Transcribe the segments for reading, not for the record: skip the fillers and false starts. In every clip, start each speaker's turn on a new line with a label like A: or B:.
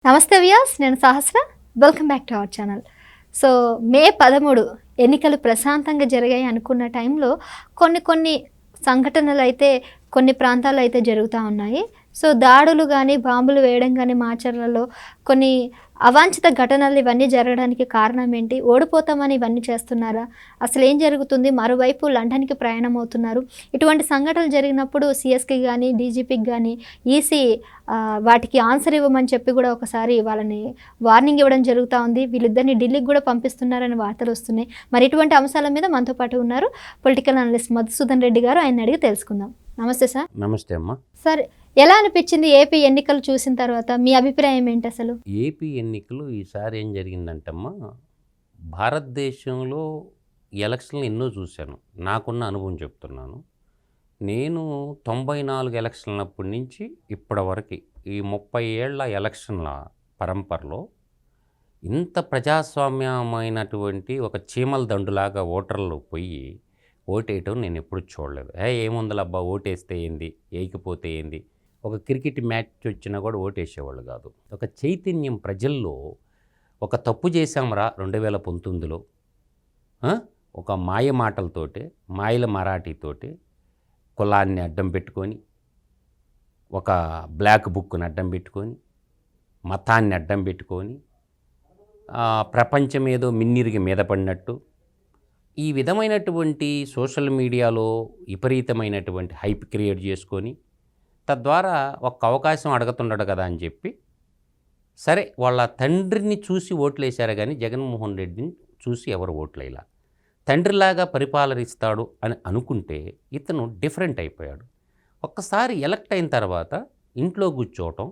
A: నమస్తే వ్యూయర్స్, నేను Sahasra. Welcome back to our channel. So May 13 ఎన్నికలు ప్రశాంతంగా జరిగాయి అనుకున్న టైంలో కొన్ని సంఘటనలు అయితే కొన్ని ప్రాంతాల్లో అయితే జరుగుతూ ఉన్నాయి. సో దాడులు కానీ, బాంబులు వేయడం కానీ, మాచర్లలో కొన్ని అవాంఛిత ఘటనలు ఇవన్నీ జరగడానికి కారణం ఏంటి? ఓడిపోతామని ఇవన్నీ చేస్తున్నారా? అసలు ఏం జరుగుతుంది? మరోవైపు లండన్కి ప్రయాణం అవుతున్నారు. ఇటువంటి సంఘటనలు జరిగినప్పుడు సిఎస్కి కానీ, డీజీపీకి కానీ ఈసీ వాటికి ఆన్సర్ ఇవ్వమని చెప్పి కూడా ఒకసారి వాళ్ళని వార్నింగ్ ఇవ్వడం జరుగుతూ ఉంది. వీళ్ళిద్దరిని ఢిల్లీకి కూడా పంపిస్తున్నారని వార్తలు వస్తున్నాయి. మరి ఇటువంటి అంశాల మీద మనతో పాటు ఉన్నారు పొలిటికల్ అనలిస్ట్ మధుసూదన్ రెడ్డి గారు. ఆయన అడిగి తెలుసుకుందాం. నమస్తే సార్.
B: నమస్తే అమ్మా.
A: సార్, ఎలా అనిపించింది ఏపీ ఎన్నికలు చూసిన తర్వాత? మీ అభిప్రాయం ఏంటి అసలు?
B: ఏపీ ఎన్నికలు ఈసారి ఏం జరిగిందంటమ్మా, భారతదేశంలో ఎలక్షన్లు ఎన్నో చూశాను. నాకున్న అనుభవం చెప్తున్నాను. నేను 94 ఎలక్షన్లప్పటి నుంచి ఇప్పటి వరకు ఈ 30 ఏళ్ల ఎలక్షన్ల పరంపరలో ఇంత ప్రజాస్వామ్యమైనటువంటి ఒక చీమల దండులాగా ఓటర్లు పోయి ఓటేయటం నేను ఎప్పుడు చూడలేదు. ఏముందలబ్బా, ఓటేస్తే ఏంది, వేయకపోతే ఏంది, ఒక క్రికెట్ మ్యాచ్ వచ్చినా కూడా ఓటేసేవాళ్ళు కాదు. ఒక చైతన్యం ప్రజల్లో, ఒక తప్పు చేశాంరా 2019లో, ఒక మాయ మాటలతోటి, మాయల మరాఠీతోటి కులాన్ని అడ్డం పెట్టుకొని, ఒక బ్లాక్ బుక్ని అడ్డం పెట్టుకొని, మతాన్ని అడ్డం పెట్టుకొని, ప్రపంచం ఏదో మిన్నిరిగి మీద పడినట్టు ఈ విధమైనటువంటి సోషల్ మీడియాలో విపరీతమైనటువంటి హైప్ క్రియేట్ చేసుకొని, తద్వారా ఒక అవకాశం అడుగుతున్నాడు కదా అని చెప్పి, సరే వాళ్ళ తండ్రిని చూసి ఓట్లేశారు కానీ జగన్మోహన్ రెడ్డిని చూసి ఎవరు ఓట్లేలా. తండ్రిలాగా పరిపాలనిస్తాడు అని అనుకుంటే ఇతను డిఫరెంట్ అయిపోయాడు. ఒక్కసారి ఎలక్ట్ అయిన తర్వాత ఇంట్లో కూర్చోవటం,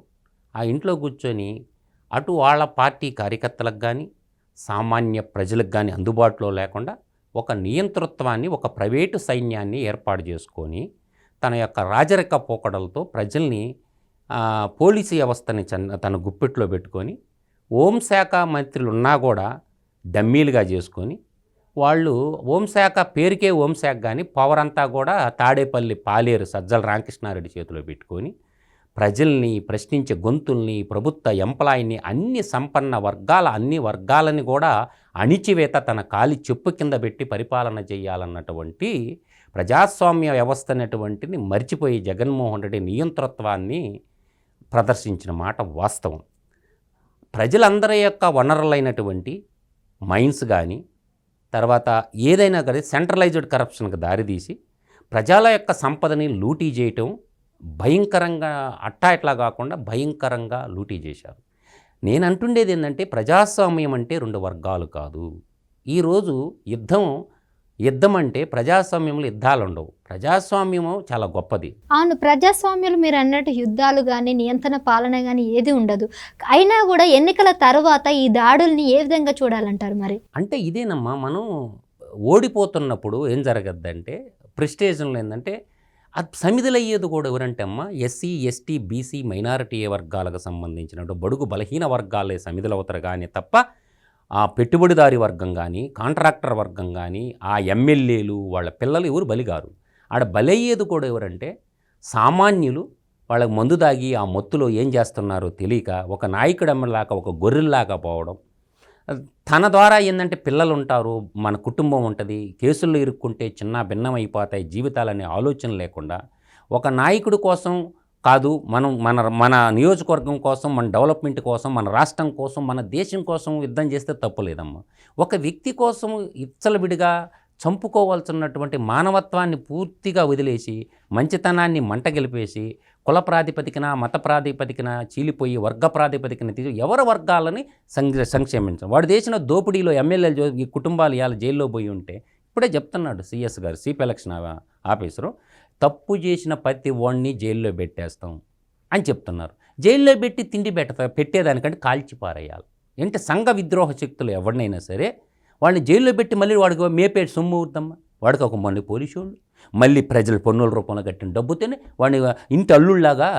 B: ఆ ఇంట్లో కూర్చొని అటు వాళ్ళ పార్టీ కార్యకర్తలకు కానీ, సామాన్య ప్రజలకు కానీ అందుబాటులో లేకుండా ఒక నియంతృత్వాన్ని, ఒక ప్రైవేటు సైన్యాన్ని ఏర్పాటు చేసుకొని తన యొక్క రాజరిక పోకడలతో ప్రజల్ని, పోలీసు వ్యవస్థని తన గుప్పెట్లో పెట్టుకొని, హోంశాఖ మంత్రులు ఉన్నా కూడా డమ్మీలుగా చేసుకొని, వాళ్ళు హోంశాఖ పేరుకే హోంశాఖ కానీ పవర్ అంతా కూడా తాడేపల్లి పాలేరు సజ్జల రామకృష్ణారెడ్డి చేతిలో పెట్టుకొని ప్రజల్ని ప్రశ్నించే గొంతుల్ని, ప్రభుత్వ ఎంప్లాయీని, అన్ని సంపన్న వర్గాల అన్ని వర్గాలని కూడా అణిచివేత తన కాలి చెప్పు కింద పెట్టి పరిపాలన చేయాలన్నటువంటి ప్రజాస్వామ్య వ్యవస్థ అనేటువంటిది మర్చిపోయి జగన్మోహన్ రెడ్డి నియంతృత్వాన్ని ప్రదర్శించిన మాట వాస్తవం. ప్రజలందరి యొక్క వనరులైనటువంటి మైన్స్ కానీ, తర్వాత ఏదైనా కానీ సెంట్రలైజ్డ్ కరప్షన్కి దారితీసి ప్రజల యొక్క సంపదని లూటీ చేయటం భయంకరంగా, అట్టా కాకుండా భయంకరంగా లూటీ చేశారు. నేను అంటుండేది ఏంటంటే, ప్రజాస్వామ్యం అంటే 2 వర్గాలు కాదు. ఈరోజు యుద్ధం అంటే ప్రజాస్వామ్యంలో యుద్ధాలు ఉండవు. ప్రజాస్వామ్యము చాలా గొప్పది.
A: అవును, ప్రజాస్వామ్యంలో మీరు అన్నట్టు యుద్ధాలు కానీ, నియంత్రణ పాలన కానీ ఏది ఉండదు. అయినా కూడా ఎన్నికల తర్వాత ఈ దాడుల్ని ఏ విధంగా చూడాలంటారు మరి?
B: అంటే ఇదేనమ్మా, మనం ఓడిపోతున్నప్పుడు ఏం జరగద్దంటే, ప్రెస్టేజ్లో ఏంటంటే అది సమిధులయ్యేది కూడా ఎవరంటే అమ్మ, ఎస్సీ, ఎస్టీ, బీసీ, మైనారిటీ వర్గాలకు సంబంధించిన బడుగు బలహీన వర్గాలే సమిధులవుతారు కానీ తప్ప ఆ పెట్టుబడిదారి వర్గం కానీ, కాంట్రాక్టర్ వర్గం కానీ, ఆ ఎమ్మెల్యేలు వాళ్ళ పిల్లలు ఎవరు బలిగారు. ఆడ బలయ్యేది కూడా ఎవరంటే సామాన్యులు. వాళ్ళకి మందు దాగి ఆ మొత్తులో ఏం చేస్తున్నారో తెలియక ఒక నాయకుడు ఎమ్మెల్యేలాగా, ఒక గొర్రెల్లాగా పోవడం. తన ద్వారా ఏంటంటే పిల్లలు ఉంటారు, మన కుటుంబం ఉంటుంది, కేసుల్లో ఇరుక్కుంటే చిన్న భిన్నమైపోతాయి జీవితాలనే ఆలోచన లేకుండా, ఒక నాయకుడి కోసం కాదు, మనం మన నియోజకవర్గం కోసం, మన డెవలప్మెంట్ కోసం, మన రాష్ట్రం కోసం, మన దేశం కోసం యుద్ధం చేస్తే తప్పు లేదమ్మా. ఒక వ్యక్తి కోసం ఇచ్చలవిడిగా చంపుకోవాల్సినటువంటి మానవత్వాన్ని పూర్తిగా వదిలేసి, మంచితనాన్ని మంట గెలిపేసి, కుల ప్రాతిపదికన, మత ప్రాతిపదికన చీలిపోయి వర్గ ప్రాతిపదికన తీసి ఎవరి వర్గాలని సంక్షేమించడం. వాడు చేసిన దోపిడీలో ఎమ్మెల్యేలు ఈ కుటుంబాలు ఇవాళ జైల్లో పోయి ఉంటే, ఇప్పుడే చెప్తున్నాడు సిఎస్ గారు, చీఫ్ ఎలక్షన్ ఆఫీసరు, తప్పు చేసిన ప్రతి వాడిని జైల్లో పెట్టేస్తాం అని చెప్తున్నారు. జైల్లో పెట్టి తిండి పెట్టేదానికంటే కాల్చి పారేయాలి. అంటే సంఘ విద్రోహ శక్తులు ఎవరినైనా సరే వాళ్ళని జైల్లో పెట్టి మళ్ళీ వాడికి మేపేటి సొమ్ము అవుతామ్మా. వాడికి ఒక మంది పోలీసు వాళ్ళు, మళ్ళీ ప్రజలు పన్నుల రూపంలో కట్టిన డబ్బుతోనే వాడిని ఇంటి అల్లుళ్ళలాగా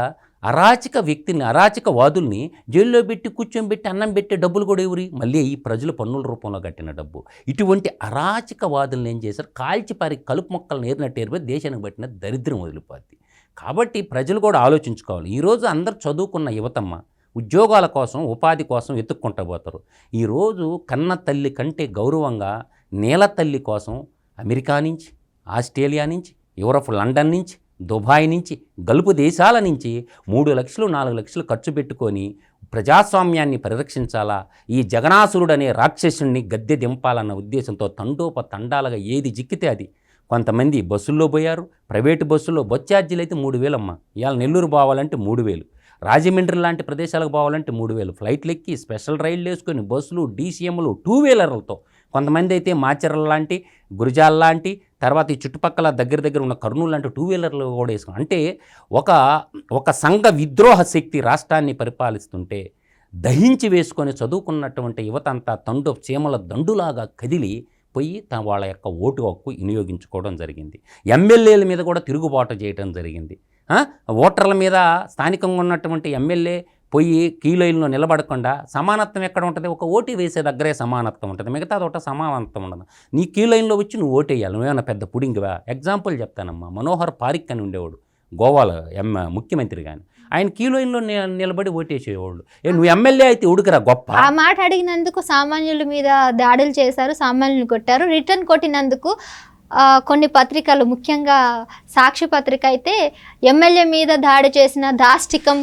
B: అరాచక వ్యక్తిని, అరాచక వాదుల్ని జైల్లో పెట్టి కూర్చొని అన్నం పెట్టే డబ్బులు కూడా ఎవరి, మళ్ళీ ఈ ప్రజలు పన్నుల రూపంలో కట్టిన డబ్బు. ఇటువంటి అరాచక వాదుల్ని ఏం చేశారు, కాల్చిపారి కలుపు మొక్కలు నేరినట్టు ఏరిపోయి దేశానికి పట్టిన దరిద్రం వదిలిపోద్ది. కాబట్టి ప్రజలు కూడా ఆలోచించుకోవాలి. ఈరోజు అందరు చదువుకున్న యువతమ్మ, ఉద్యోగాల కోసం, ఉపాధి కోసం వెతుక్కుంటూ పోతారు. ఈరోజు కన్న తల్లి కంటే గౌరవంగా నేల తల్లి కోసం అమెరికా నుంచి, ఆస్ట్రేలియా నుంచి, యూరప్ లండన్ నుంచి, దుబాయ్ నుంచి, గల్ఫ్ దేశాల నుంచి 3 లక్షలు 4 లక్షలు ఖర్చు పెట్టుకొని ప్రజాస్వామ్యాన్ని పరిరక్షించాలా, ఈ జగనాసురుడు అనే రాక్షసుడిని గద్దె దింపాలన్న ఉద్దేశంతో తండాలుగా ఏది జిక్కితే అది. కొంతమంది బస్సుల్లో పోయారు, ప్రైవేటు బస్సుల్లో బస్ ఛార్జీలు అయితే 3,000 అమ్మ. ఇవాళ నెల్లూరు పోవాలంటే 3,000, రాజమండ్రి లాంటి ప్రదేశాలకు పోవాలంటే 3,000, ఫ్లైట్లు ఎక్కి స్పెషల్ రైళ్ళు వేసుకొని బస్సులు, డీసీఎంలు, 2 వీలర్లతో. కొంతమంది అయితే మాచర్ల లాంటి, గురిజాల లాంటి, తర్వాత ఈ చుట్టుపక్కల దగ్గర ఉన్న కర్నూలు లాంటి 2 వీలర్లు కూడా వేసుకుని, అంటే ఒక సంఘ విద్రోహ శక్తి రాష్ట్రాన్ని పరిపాలిస్తుంటే దహించి వేసుకొని చదువుకున్నటువంటి యువత అంతా చీమల దండులాగా కదిలి పోయి వాళ్ళ యొక్క ఓటు హక్కు వినియోగించుకోవడం జరిగింది. ఎమ్మెల్యేల మీద కూడా తిరుగుబాటు చేయడం జరిగింది. ఓటర్ల మీద స్థానికంగా ఉన్నటువంటి ఎమ్మెల్యే పోయి క్యూ లైన్లో నిలబడకుండా సమానత్వం ఎక్కడ ఉంటుంది? ఒక ఓటు వేసే దగ్గరే సమానత్వం ఉంటుంది, మిగతాది ఒకటి సమానత్వం ఉండదు. నీ క్యూ లైన్లో వచ్చి నువ్వు ఓటేయాలి, నువ్వేమన్నా పెద్ద పుడింగివా? ఎగ్జాంపుల్ చెప్తానమ్మా, మనోహర్ పారిక్ అని ఉండేవాడు గోవాలో ముఖ్యమంత్రి. కానీ ఆయన క్యూ లైన్లో నిలబడి ఓటేసేవాళ్ళు. నువ్వు ఎమ్మెల్యే అయితే ఉడుకురా గొప్ప.
A: ఆ మాట అడిగినందుకు సామాన్యుల మీద దాడులు చేశారు, సామాన్యులు కొట్టారు. రిటర్న్ కొట్టినందుకు కొన్ని పత్రికలు, ముఖ్యంగా సాక్షి పత్రిక అయితే ఎమ్మెల్యే మీద దాడి చేసిన దాష్టికం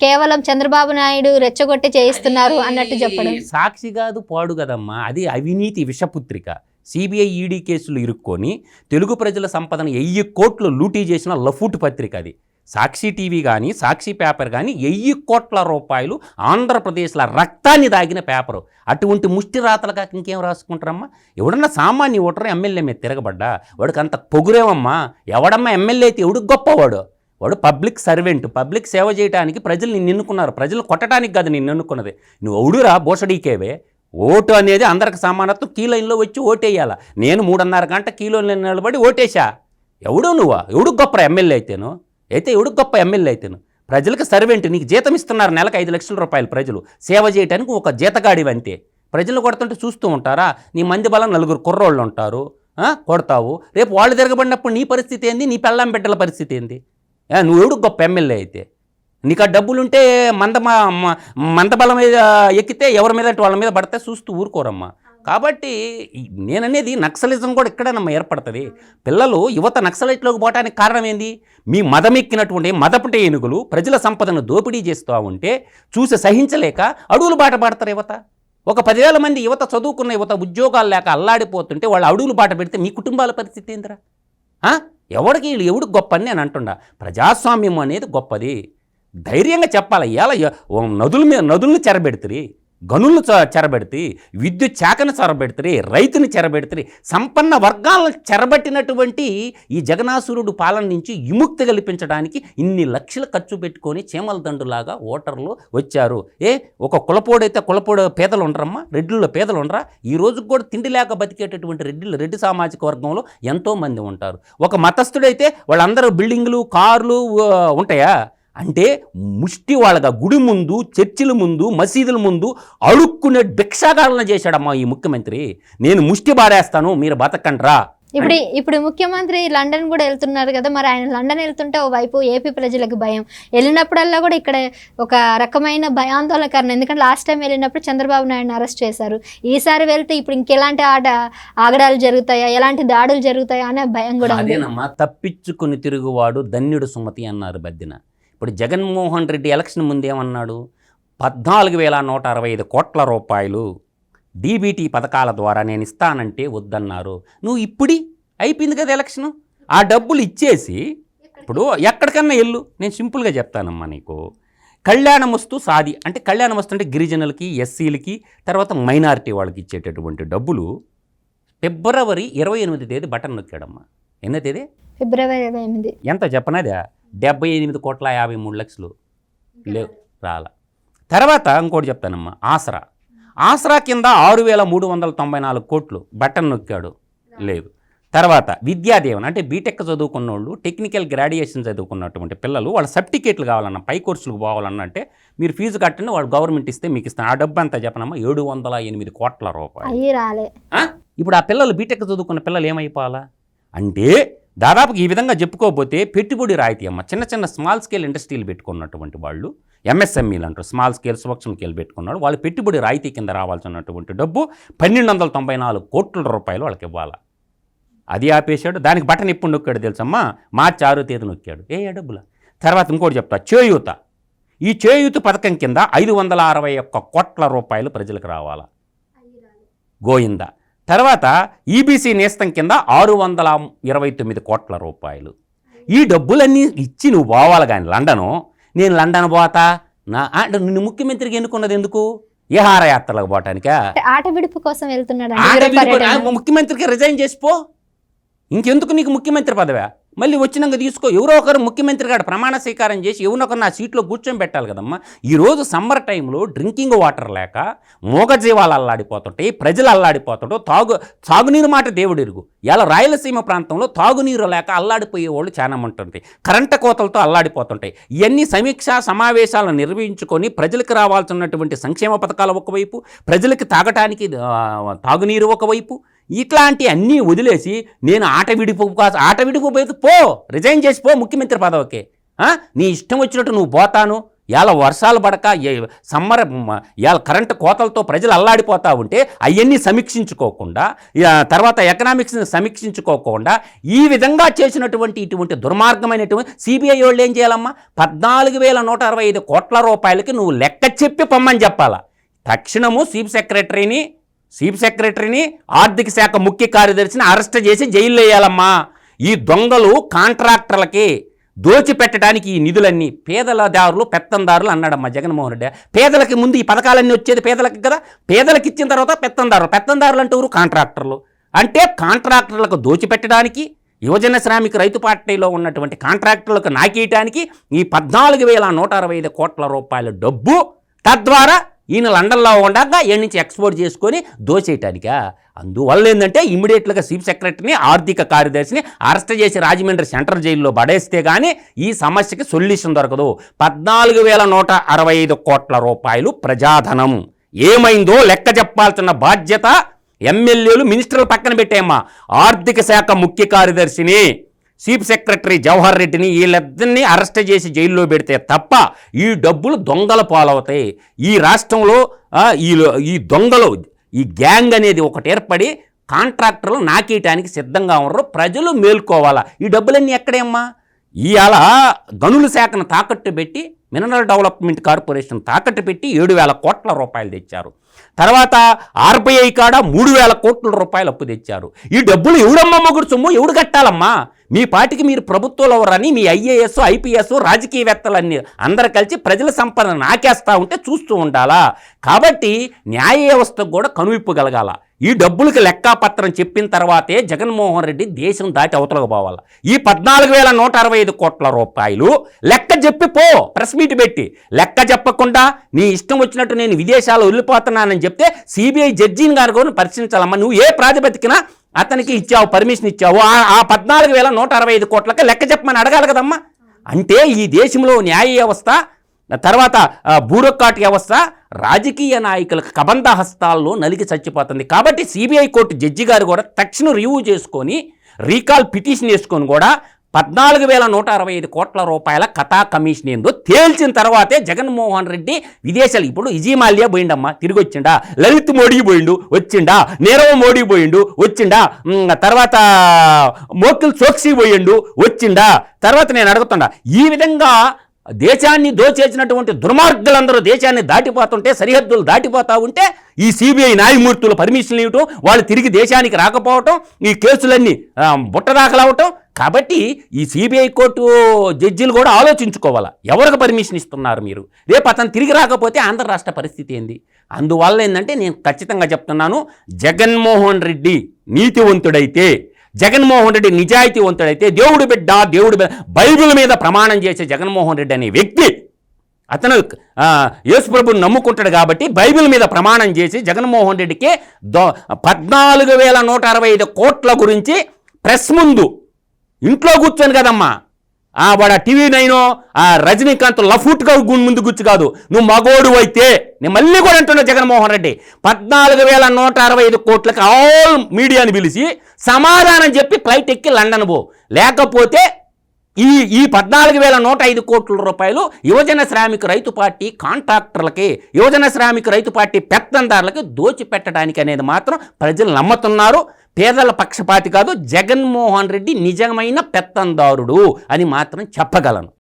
A: కేవలం చంద్రబాబు నాయుడు రెచ్చగొట్టి చేయిస్తున్నారు అన్నట్టు చెప్పడం.
B: సాక్షి కాదు, పాడు కదమ్మా, అది అవినీతి విషపుత్రిక. సిబిఐ ఈడీ కేసులు ఇరుక్కొని తెలుగు ప్రజల సంపదను 1000 కోట్లు లూటీ చేసిన లఫూట్ పత్రిక అది. సాక్షి టీవీ కానీ, సాక్షి పేపర్ కానీ 1000 కోట్ల రూపాయలు ఆంధ్రప్రదేశ్లో రక్తాన్ని దాగిన పేపరు. అటువంటి ముష్టి రాతలు కాక ఇంకేం రాసుకుంటారమ్మా? ఎవడన్నా సామాన్య ఓటరు ఎమ్మెల్యే మీద తిరగబడ్డా వాడికి అంత పొగురేమమ్మా? ఎవడమ్మా ఎమ్మెల్యే అయితే ఎవడు గొప్పవాడు? వాడు పబ్లిక్ సర్వెంట్, పబ్లిక్ సేవ చేయడానికి ప్రజలు నిన్ను ఎన్నుకున్నారు, ప్రజలు కొట్టడానికి కాదు నిన్ను ఎన్నుకున్నది. నువ్వు అవుడురా బోసడీకేవే. ఓటు అనేది అందరికి సమానత్వం, క్యూ లైన్లో వచ్చి ఓటేయాలా. నేను 3.5 గంట క్యూ లైన్లో నిలబడి ఓటేశా. ఎవడు గొప్ప ఎమ్మెల్యే అయితేను? ఎవడు గొప్ప ఎమ్మెల్యే అయితేను? ప్రజలకు సర్వెంట్, నీకు జీతం ఇస్తున్నారు నెలకు 5 లక్షల రూపాయలు, ప్రజలు సేవ చేయడానికి ఒక జీతగాడివి అంతే. ప్రజలు కొడుతుంటే చూస్తూ ఉంటారా? నీ మంది బలం 4 కుర్రోళ్ళు ఉంటారు, కొడతావు. రేపు వాళ్ళు తిరగబడినప్పుడు నీ పరిస్థితి ఏంది? నీ పెళ్ళాం బిడ్డల పరిస్థితి ఏంది? నువ్వు ఎవడు గొప్ప ఎమ్మెల్యే అయితే? నీకు ఆ డబ్బులుంటే మందబలం మీద ఎక్కితే ఎవరి మీద వాళ్ళ మీద పడితే చూస్తూ ఊరుకోరమ్మా. కాబట్టి నేననేది నక్సలిజం కూడా ఇక్కడేనమ్మా ఏర్పడుతుంది. యువత నక్సలైట్లోకి పోవడానికి కారణం ఏంది? మీ మదమెక్కినటువంటి మదపటి ఏనుగులు ప్రజల సంపదను దోపిడీ చేస్తూ ఉంటే చూసి సహించలేక అడుగులు బాట పడతారు యువత. ఒక 10,000 మంది యువత, చదువుకున్న యువత ఉద్యోగాలు లేక అల్లాడిపోతుంటే వాళ్ళు అడుగులు బాట పెడితే మీ కుటుంబాల పరిస్థితి ఏందిరా? ఎవడు గొప్ప అని నేను అంటుండా. ప్రజాస్వామ్యం అనేది గొప్పది, ధైర్యంగా చెప్పాలి. ఇలా నదుల్ని చెరబెడుతుంది, గనులను చెరబెడితే, విద్యుత్ శాఖను చెరబెడితే, రైతుని చెరబెడితే, సంపన్న వర్గాలను చెరబట్టినటువంటి ఈ జగనాసురుడు పాలన నుంచి విముక్తి కల్పించడానికి ఇన్ని లక్షలు ఖర్చు పెట్టుకొని చీమల దండులాగా ఓటర్లు వచ్చారు. ఒక కులపోడైతే పేదలు ఉండరమ్మా, రెడ్డిల్లో పేదలు ఉండరా? ఈ రోజుకి కూడా తిండి లేక బతికేటటువంటి రెడ్డి సామాజిక వర్గంలో ఎంతోమంది ఉంటారు. ఒక మతస్థుడైతే వాళ్ళందరూ బిల్డింగులు, కార్లు ఉంటాయా? అంటే ముష్టి వాళ్ళగా గుడి ముందు, చర్చిల ముందు, మసీదుల ముందు అడుక్కునే భిక్షాగారణ చేశాడమ్మా ఈ ముఖ్యమంత్రి. నేను ముష్టి బాడేస్తాను, మీరు బతకండ్రా.
A: ఇప్పుడు ముఖ్యమంత్రి లండన్ కూడా వెళ్తున్నారు కదా, మరి ఆయన లండన్ వెళ్తుంటే ఓవైపు ఏపీ ప్రజలకు భయం, వెళ్ళినప్పుడల్లా కూడా ఇక్కడ ఒక రకమైన భయాందోళనకరణ. ఎందుకంటే లాస్ట్ టైం వెళ్ళినప్పుడు చంద్రబాబు నాయుడుని అరెస్ట్ చేశారు, ఈసారి వెళ్తే ఇప్పుడు ఇంకెలాంటి ఆగడాలు జరుగుతాయా, ఎలాంటి దాడులు జరుగుతాయా అనే భయం కూడా ఉంది.
B: అదేనమ్మా, తప్పించుకుని తిరుగువాడు ధన్యుడు సుమతి అన్నారు బద్దిన. ఇప్పుడు జగన్మోహన్ రెడ్డి ఎలక్షన్ ముందేమన్నాడు? 14,165 కోట్ల రూపాయలు డీబీటీ పథకాల ద్వారా నేను ఇస్తానంటే వద్దన్నారు. నువ్వు అయిపోయింది కదా ఎలక్షను, ఆ డబ్బులు ఇచ్చేసి ఇప్పుడు ఎక్కడికన్నా వెళ్ళు. నేను సింపుల్గా చెప్తానమ్మా నీకు. కళ్యాణం వస్తు సాది అంటే, కళ్యాణం వస్తు అంటే గిరిజనులకి, ఎస్సీలకి, తర్వాత మైనారిటీ వాళ్ళకి ఇచ్చేటటువంటి డబ్బులు ఫిబ్రవరి 28 తేదీ బటన్ నొక్కాడమ్మా. ఎన్నో తేదీ?
A: ఫిబ్రవరి 28.
B: ఎంత చెప్పనాదా? 78,53,00,000 లేవు, రాల. తర్వాత ఇంకోటి చెప్తానమ్మా, ఆసరా కింద 6,394 కోట్లు బటన్ నొక్కాడు, లేదు. తర్వాత విద్యాదేవన్ అంటే బీటెక్ చదువుకున్న వాళ్ళు, టెక్నికల్ గ్రాడ్యుయేషన్ చదువుకున్నటువంటి పిల్లలు, వాళ్ళ సర్టిఫికేట్లు కావాలన్నా, పై కోర్సులకు పోవాలన్నా అంటే మీరు ఫీజు కట్టండి, వాళ్ళు గవర్నమెంట్ ఇస్తే మీకు ఇస్తాను. ఆ డబ్బు అంతా చెప్పనమ్మా, 708 కోట్ల రూపాయలు.
A: రాలే.
B: ఇప్పుడు ఆ పిల్లలు, బీటెక్ చదువుకున్న పిల్లలు ఏమైపోవాలా అంటే, దాదాపు ఈ విధంగా చెప్పుకోకపోతే పెట్టుబడి రాయితీ అమ్మ. చిన్న స్మాల్ స్కేల్ ఇండస్ట్రీలు పెట్టుకున్నటువంటి వాళ్ళు ఎంఎస్ఎంఈలు అంటారు, స్మాల్ స్కేల్ సూక్ష్మ స్కేల్ పెట్టుకున్నాడు. వాళ్ళు పెట్టుబడి రాయితీ కింద రావాల్సినటువంటి డబ్బు 1294 కోట్ల రూపాయలు వాళ్ళకి ఇవ్వాలి. అది ఆపేశాడు. దానికి బటన్ ఎప్పుడు నొక్కాడు తెలుసమ్మా? మార్చి 6వ తేదీ నొక్కాడు. డబ్బుల తర్వాత ఇంకోటి చెప్తా, చేయూత. ఈ చేయూత పథకం కింద 561 కోట్ల రూపాయలు ప్రజలకు రావాలా, గోయిందా. తర్వాత ఈబీసీ నేస్తం కింద 629 కోట్ల రూపాయలు. ఈ డబ్బులన్నీ ఇచ్చి నువ్వు పోవాలి. కానీ నేను లండన్ పోతా నిన్ను ముఖ్యమంత్రికి ఎన్నుకున్నది ఎందుకు? విహారయాత్రలకు పోవటానికా?
A: ఆట విడుపు కోసం వెళ్తున్నాడు.
B: ముఖ్యమంత్రికి రిజైన్ చేసిపో. ఇంకెందుకు నీకు ముఖ్యమంత్రి పదవా? మళ్ళీ వచ్చినాక తీసుకో. ఎవరో ఒకరు ముఖ్యమంత్రి గారు ప్రమాణ స్వీకారం చేసి ఎవరినొకరు నా సీట్లో కూర్చొని పెట్టాలి కదమ్మా. ఈరోజు సమ్మర్ టైంలో డ్రింకింగ్ వాటర్ లేక మూగజీవాలు అల్లాడిపోతుంటాయి, ప్రజలు అల్లాడిపోతుంటారు. తాగునీరు మాట దేవుడిరుగు. ఇలా రాయలసీమ ప్రాంతంలో తాగునీరు లేక అల్లాడిపోయే వాళ్ళు చాలా ఉంటుంటాయి, కరెంటు కోతలతో అల్లాడిపోతుంటాయి. ఇవన్నీ సమీక్షా సమావేశాలను నిర్వహించుకొని ప్రజలకు రావాల్సినటువంటి సంక్షేమ పథకాలు ఒకవైపు, ప్రజలకు తాగటానికి తాగునీరు ఒకవైపు, ఇట్లాంటి అన్నీ వదిలేసి నేను ఆట విడిపోతే పో, రిజైన్ చేసి పో ముఖ్యమంత్రి పదవికి. నీ ఇష్టం వచ్చినట్టు నువ్వు పోతాను. ఇలా వర్షాలు పడక సమ్మర్ ఇలా కరెంటు కోతలతో ప్రజలు అల్లాడిపోతూ ఉంటే అవన్నీ సమీక్షించుకోకుండా, తర్వాత ఎకనామిక్స్ని సమీక్షించుకోకుండా ఈ విధంగా చేసినటువంటి ఇటువంటి దుర్మార్గమైనటువంటి సిబిఐ వాళ్ళు ఏం చేయాలమ్మా? 14,165 కోట్ల రూపాయలకి నువ్వు లెక్క చెప్పి పొమ్మని చెప్పాలా. తక్షణము చీఫ్ సెక్రటరీని ఆర్థిక శాఖ ముఖ్య కార్యదర్శిని అరెస్ట్ చేసి జైల్లో వేయాలమ్మా. ఈ దొంగలు కాంట్రాక్టర్లకి దోచిపెట్టడానికి ఈ నిధులన్నీ పేదలదారులు పెత్తందారులు అన్నాడమ్మా జగన్మోహన్ రెడ్డి. పేదలకి ముందు ఈ పథకాలన్నీ వచ్చేది పేదలకి కదా, పేదలకు ఇచ్చిన తర్వాత పెత్తందారులు అంటే ఎవరు? కాంట్రాక్టర్లు. అంటే కాంట్రాక్టర్లకు దోచిపెట్టడానికి, యువజన శ్రామిక రైతు పార్టీలో ఉన్నటువంటి కాంట్రాక్టర్లకు నాకేయటానికి ఈ 14,165 కోట్ల రూపాయల డబ్బు, తద్వారా ఈయన లండన్లో ఉండగా ఏడు నుంచి ఎక్స్పోర్ట్ చేసుకొని దోచేయటానికా? అందువల్ల ఏంటంటే ఇమ్మీడియట్గా చీఫ్ సెక్రటరీని ఆర్థిక కార్యదర్శిని అరెస్ట్ చేసి రాజమండ్రి సెంట్రల్ జైల్లో పడేస్తే కానీ ఈ సమస్యకి సొల్యూషన్ దొరకదు. 14,165 కోట్ల రూపాయలు ప్రజాధనం ఏమైందో లెక్క చెప్పాల్సిన బాధ్యత ఎమ్మెల్యేలు మినిస్టర్లు పక్కన పెట్టేమ్మా. ఆర్థిక శాఖ ముఖ్య కార్యదర్శిని, చీఫ్ సెక్రటరీ జవహర్ రెడ్డిని వీళ్ళిద్దరినీ అరెస్ట్ చేసి జైల్లో పెడితే తప్ప ఈ డబ్బులు దొంగల పాలవుతాయి. ఈ రాష్ట్రంలో ఈ దొంగలు, ఈ గ్యాంగ్ అనేది ఒకటి ఏర్పడి కాంట్రాక్టర్లు నాకేయటానికి సిద్ధంగా ఉన్నారు. ప్రజలు మేల్కోవాలా. ఈ డబ్బులన్నీ ఎక్కడేమ్మా? ఇవాళ గనుల శాఖను తాకట్టు పెట్టి మినరల్ డెవలప్మెంట్ కార్పొరేషన్ తాకట్టు పెట్టి 7,000 కోట్ల రూపాయలు తెచ్చారు. తర్వాత ఆర్బీఐ కాడ 3,000 కోట్ల రూపాయలు అప్పు తెచ్చారు. ఈ డబ్బులు ఎవడమ్మా మొగుడు సొమ్ము? ఎవడు కట్టాలమ్మా? మీ పార్టీకి మీరు ప్రభుత్వంలో ఎవరని మీ ఐఏఎస్ ఐపీఎస్ రాజకీయవేత్తలన్నీ అందరు కలిసి ప్రజల సంపదను నాకేస్తూ ఉంటే చూస్తూ ఉండాలా. కాబట్టి న్యాయ వ్యవస్థకు కూడా కనువిప్పగలగాల. ఈ డబ్బులకి లెక్కాపత్రం చెప్పిన తర్వాతే జగన్మోహన్ రెడ్డి దేశం దాటి అవతలకు పోవాలి. ఈ 14,165 కోట్ల రూపాయలు లెక్క చెప్పి పో. ప్రెస్ మీట్ పెట్టి లెక్క చెప్పకుండా నీ ఇష్టం వచ్చినట్టు నేను విదేశాలు వెళ్ళిపోతున్నానని చెప్తే సిబిఐ జడ్జిని గారు కూడా పరిశీలించాలమ్మా. నువ్వు ఏ ప్రాతిపదికన అతనికి ఇచ్చావు, పర్మిషన్ ఇచ్చావు? ఆ 14,165 కోట్లకి లెక్క చెప్పమని అడగాలి కదమ్మా. అంటే ఈ దేశంలో న్యాయ వ్యవస్థ, తర్వాత బ్యూరోక్రాట్ వ్యవస్థ రాజకీయ నాయకులకు కబంధ హస్తాల్లో నలిగి చచ్చిపోతుంది. కాబట్టి సిబిఐ కోర్టు జడ్జి గారు కూడా తక్షణం రివ్యూ చేసుకొని రీకాల్ పిటిషన్ వేసుకొని కూడా 14,165 కోట్ల రూపాయల కథా కమిషన్ ఏందో తేల్చిన తర్వాతే జగన్మోహన్ రెడ్డి విదేశాలు, ఇప్పుడు ఇజీమాల్యా పోయిండమ్మా, తిరిగి వచ్చిండా, లలిత్ మోడీ పోయిండు వచ్చిండా, నీరవ్ మోడీ పోయిండు వచ్చిండా, తర్వాత మోకిల్ చోక్సీ పోయిండు వచ్చిండా. తర్వాత నేను అడుగుతుండా, ఈ విధంగా దేశాన్ని దోచేసినటువంటి దుర్మార్గులందరూ దేశాన్ని దాటిపోతుంటే, సరిహద్దులు దాటిపోతూ ఉంటే ఈ సిబిఐ న్యాయమూర్తులు పర్మిషన్లు ఇవ్వటం, వాళ్ళు తిరిగి దేశానికి రాకపోవటం, ఈ కేసులన్నీ బుట్టదాఖలవటం. కాబట్టి ఈ సిబిఐ కోర్టు జడ్జీలు కూడా ఆలోచించుకోవాలా, ఎవరికి పర్మిషన్ ఇస్తున్నారు మీరు? రేపు అతను తిరిగి రాకపోతే ఆంధ్ర రాష్ట్ర పరిస్థితి ఏంది? అందువల్ల ఏంటంటే నేను ఖచ్చితంగా చెప్తున్నాను, జగన్మోహన్ రెడ్డి నీతివంతుడైతే, జగన్మోహన్ రెడ్డి నిజాయితీవంతుడైతే, దేవుడి బిడ్డ బైబిల్ మీద ప్రమాణం చేసే జగన్మోహన్ రెడ్డి అనే వ్యక్తి, అతను యేసుప్రభుని నమ్ముకుంటాడు కాబట్టి బైబిల్ మీద ప్రమాణం చేసి జగన్మోహన్ రెడ్డికి 14,165 కోట్ల గురించి ప్రెస్ ముందు ఇంట్లో కూర్చొని కదమ్మా, వాడు టీవీ 9 రజనీకాంత్ లఫూట్గా ముందు కూర్చు కాదు, నువ్వు మగోడు అయితే, నేను మళ్ళీ కూడా అంటున్నా జగన్మోహన్ రెడ్డి 14,165 కోట్లకి ఆల్ మీడియాని పిలిచి సమాధానం చెప్పి ఫ్లైట్ ఎక్కి లండన్ పో, లేకపోతే ఈ 14,105 కోట్ల రూపాయలు యువజన శ్రామిక రైతు పార్టీ కాంట్రాక్టర్లకి, యువజన శ్రామిక రైతు పార్టీ పెత్తందారులకి దోచిపెట్టడానికి అనేది మాత్రం ప్రజలు నమ్ముతున్నారు. పేదల పక్షపాతి కాదు, జగన్మోహన్ రెడ్డి నిజమైన పెత్తందారుడు అని మాత్రం చెప్పగలను.